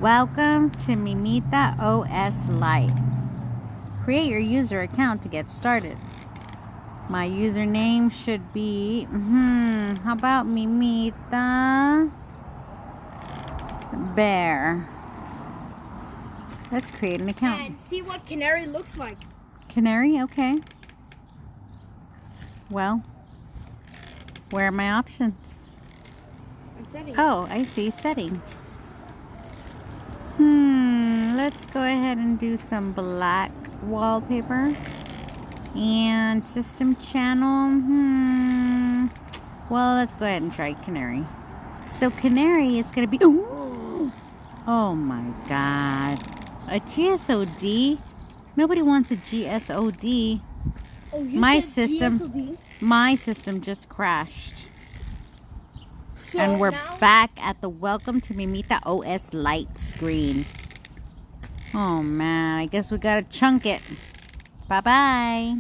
Welcome to Mimita OS Lite. Create your user account to get started. My username should be, how about Mimita Bear? Let's create an account. And see what Canary looks like. Canary? Okay. Well, where are my options? Oh, I see settings. Let's go ahead and do some black wallpaper. And system channel. Well, let's go ahead and try Canary. So Canary is going to be... Oh my God. A GSOD? Nobody wants a GSOD. Oh, My system just crashed. So and we're now, back at the Welcome to Mimita OS Lite screen. Oh man, I guess we gotta chunk it. Bye-bye.